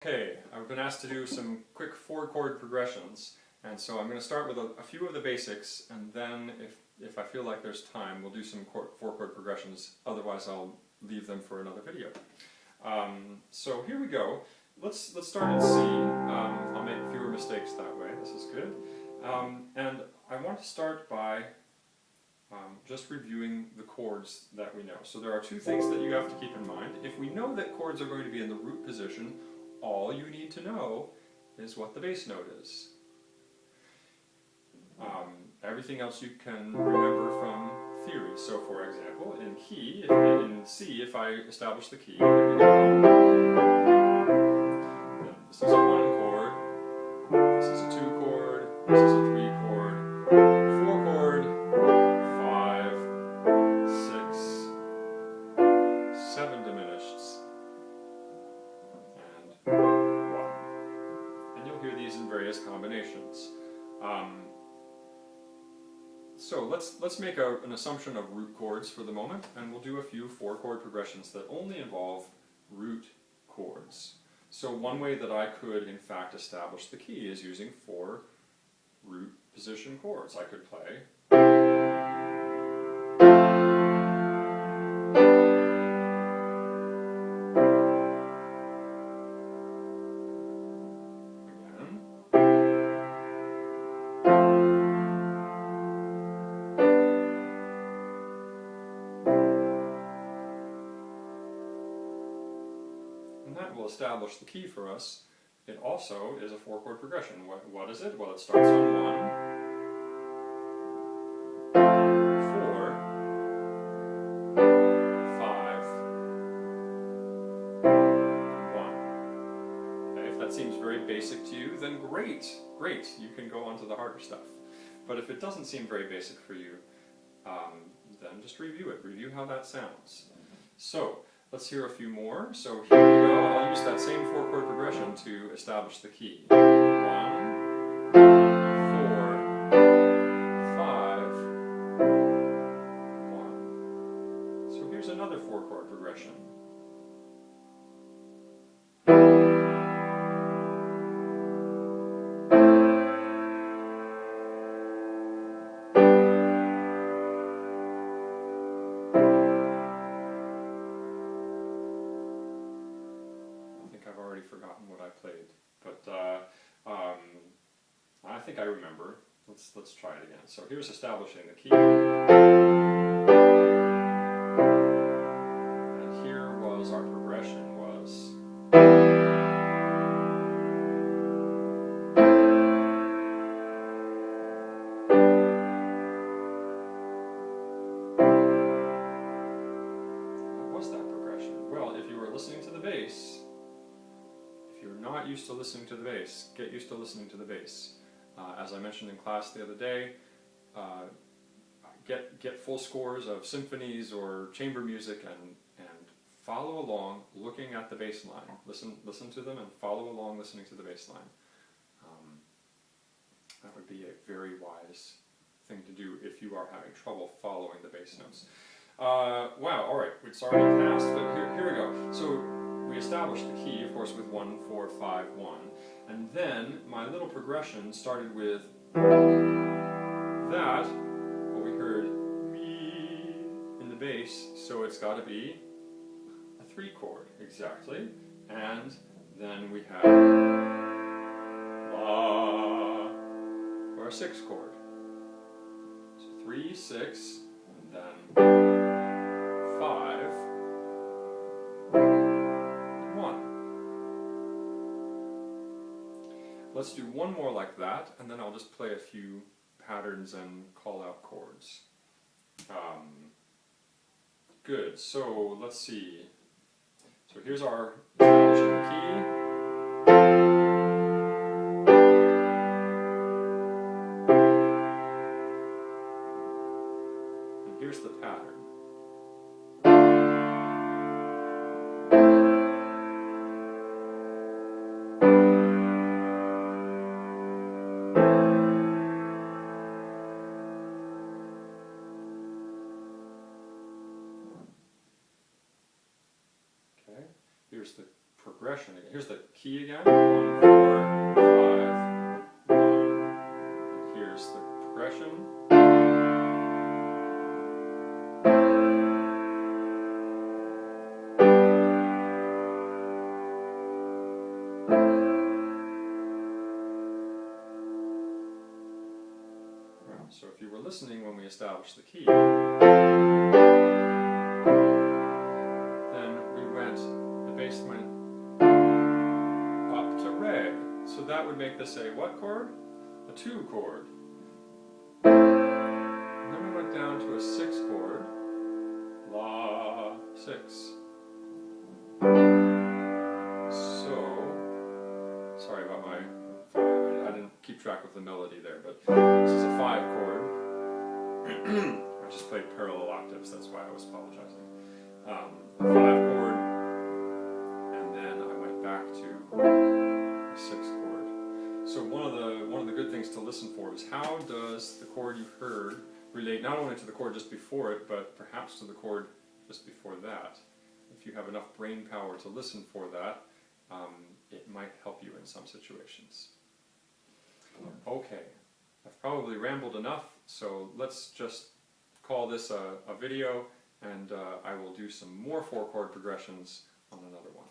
Okay, I've been asked to do some quick 4-chord progressions, and so I'm going to start with a few of the basics, and then if I feel like there's time, we'll do some 4-chord progressions. Otherwise, I'll leave them for another video. So here we go. Let's start at C. I'll make fewer mistakes that way. This is good. And I want to start by just reviewing the chords that we know. So there are two things that you have to keep in mind. If we know that chords are going to be in the root position, all you need to know is what the bass note is. Everything else you can remember from theory. So for example, in C, if I establish the key, here we go. This is a 1 chord, this is a 2 chord, this is a 3 chord, 4 chord, 5, 6, 7 diminished, and 1. And you'll hear these in various combinations. So let's make an assumption of root chords for the moment, and we'll do a few 4-chord progressions that only involve root chords. So one way that I could in fact establish the key is using 4 root position chords. I could play and that will establish the key for us. It also is a 4-chord progression. What is it? Well, it starts on 1, 4, 5, and 1. Okay, if that seems very basic to you, then great, you can go on to the harder stuff. But if it doesn't seem very basic for you, then just review it. Review how that sounds. So, let's hear a few more. So here we go. I'll use that same 4-chord progression to establish the key. 1, 4, 5, 1. So here's another 4-chord progression. I've already forgotten what I played, but I think I remember. Let's try it again. So here's establishing the key, and here was our progression was. What was that progression? Well, if you were listening to the bass. If you're not used to listening to the bass, get used to listening to the bass. As I mentioned in class the other day, get full scores of symphonies or chamber music and follow along looking at the bass line. Listen to them and follow along listening to the bass line. That would be a very wise thing to do if you are having trouble following the bass notes. Wow, alright, it's already passed, but here we go. So we established the key, of course, with 1, 4, 5, 1. And then my little progression started with that, what we heard, me, in the bass, so it's got to be a 3 chord, exactly. And then we have la, or a 6 chord. So 3, 6, and then 5, 1. Let's do one more like that, and then I'll just play a few patterns and call out chords. Good, so let's see. So here's our establishing the key. And here's the pattern. Here's the progression again. Here's the key again. 1, 4, 5, 1. And here's the progression. So if you were listening when we established the key, then the bass went up to re. So that would make this a what chord? A 2 chord. And then we went down to a 6 chord. La, 6. So, sorry about my, I didn't keep track of the melody there, but this is a 5 chord. I just played parallel octaves, that's why I was apologizing. A 5 chord, and then I went back to a 6 chord. So one of the good things to listen for is how does the chord you heard relate not only to the chord just before it, but perhaps to the chord just before that. If you have enough brain power to listen for that, it might help you in some situations. Okay, I've probably rambled enough, so let's just call this a video, and I will do some more 4-chord progressions on another one.